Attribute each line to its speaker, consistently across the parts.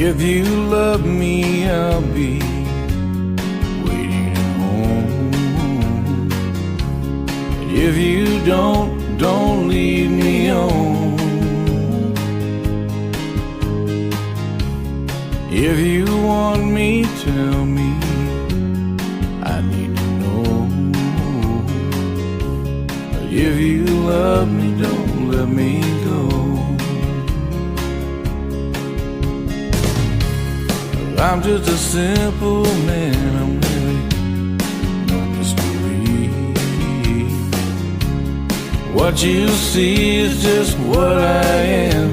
Speaker 1: If you love me, I'll be waiting at home. If you don't leave me on. If you want me, tell me, I need to know. If you love me, don't let me go. I'm just a simple man, I'm really no mystery. What you see is just what I am.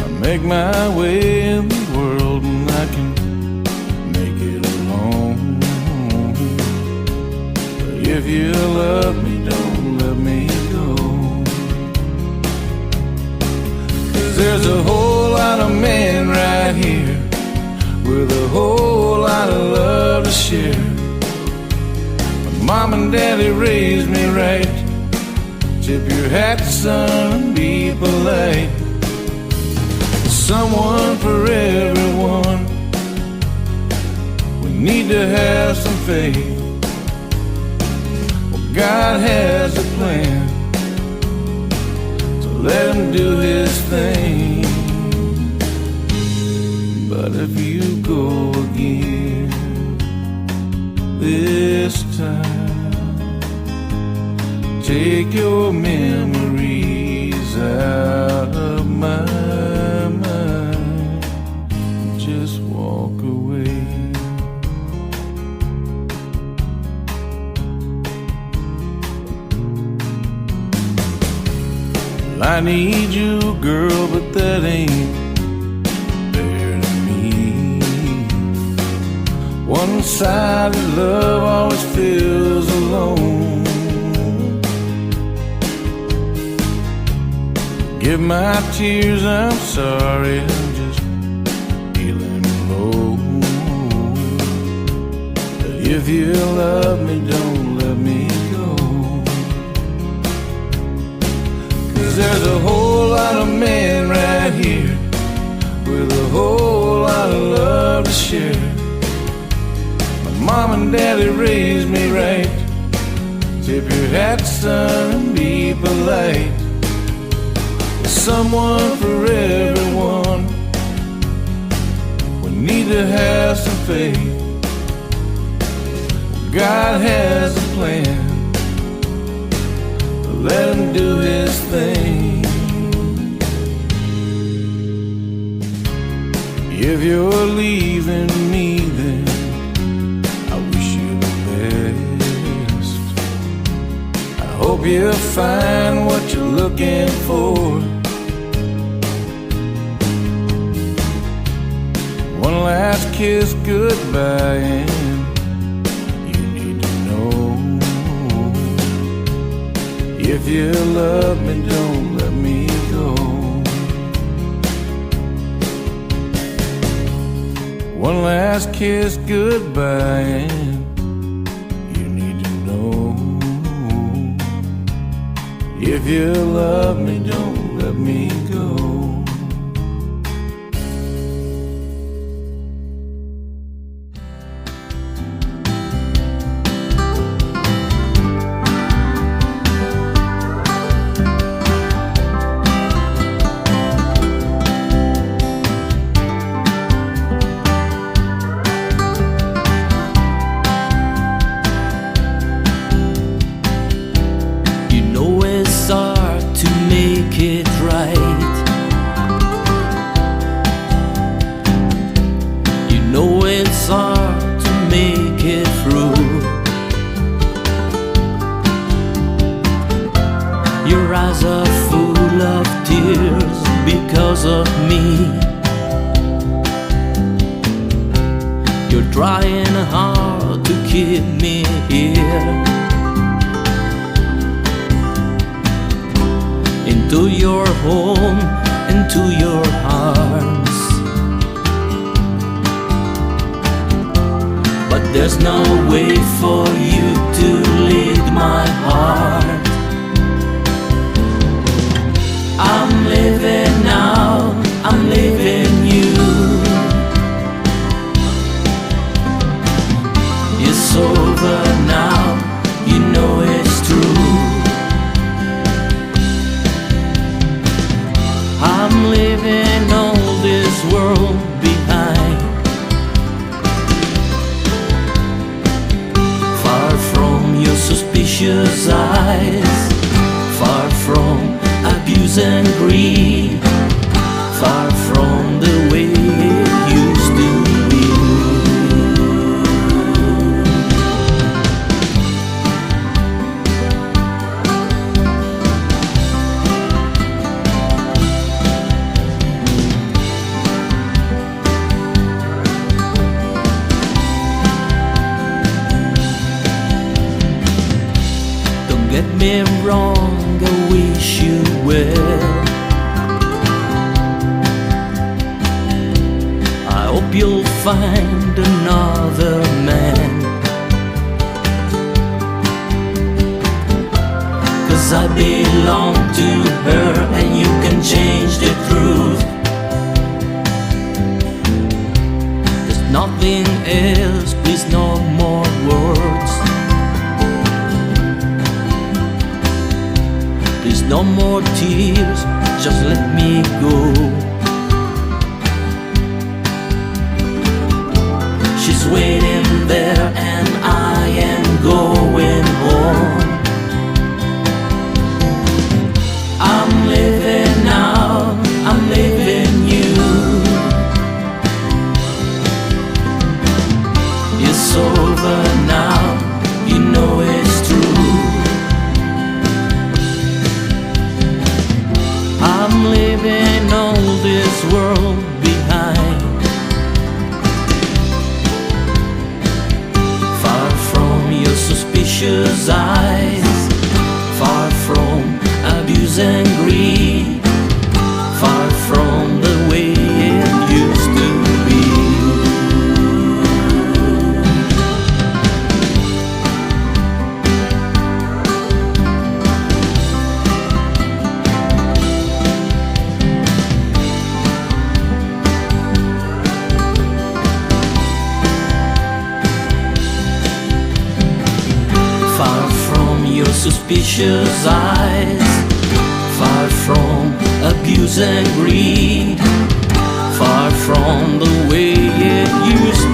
Speaker 1: I make my way in the world and I can make it alone. But if you love me, don't let me go. There's a whole lot of men right here with a whole lot of love to share. My mom and daddy raised me right. Tip your hat, son, and be polite. Someone for everyone. We need to have some faith. Well, God has a plan. Let him do his thing. But if you go again this time, take your memories out of my mind and just walk away. I need you, girl, but that ain't fair to me. One-sided love always feels alone. Give my tears, I'm sorry, I'm just feeling low. But if you love me, don't let me go. There's a whole lot of men right here with a whole lot of love to share. My mom and daddy raised me right. Tip your hat, son, and be polite. There's someone for everyone. We need to have some faith. God has a plan. Let him do his thing. If you're leaving me, then I wish you the best. I hope you find what you're looking for. One last kiss goodbye, and you need to know. If you love me, don't let me go. One last kiss goodbye, and you need to know. If you love me, don't let me go.
Speaker 2: Your eyes are full of tears because of me. You're trying hard to keep me here. Into your home, into your arms. But there's no way for you to lead my heart. I'm living now, I'm living you. It's over now, you know it's true. I'm leaving all this world behind, far from your suspicious eyes, far from abuse and greed, far from the way it used to be. Don't get me wrong, I wish you well. I hope you'll find another man, 'cause I belong to her and you can change the truth. There's nothing else, please no more words. Please no more tears, just let me go. She's waiting there and I am going home. I'm living now, I'm living you. It's over now, you know it's true. I'm leaving all this world behind, far from your suspicious eyes, far from abuse and greed, far from the way it used to be. Far from your suspicious eyes, far from abuse and greed, far from the way it used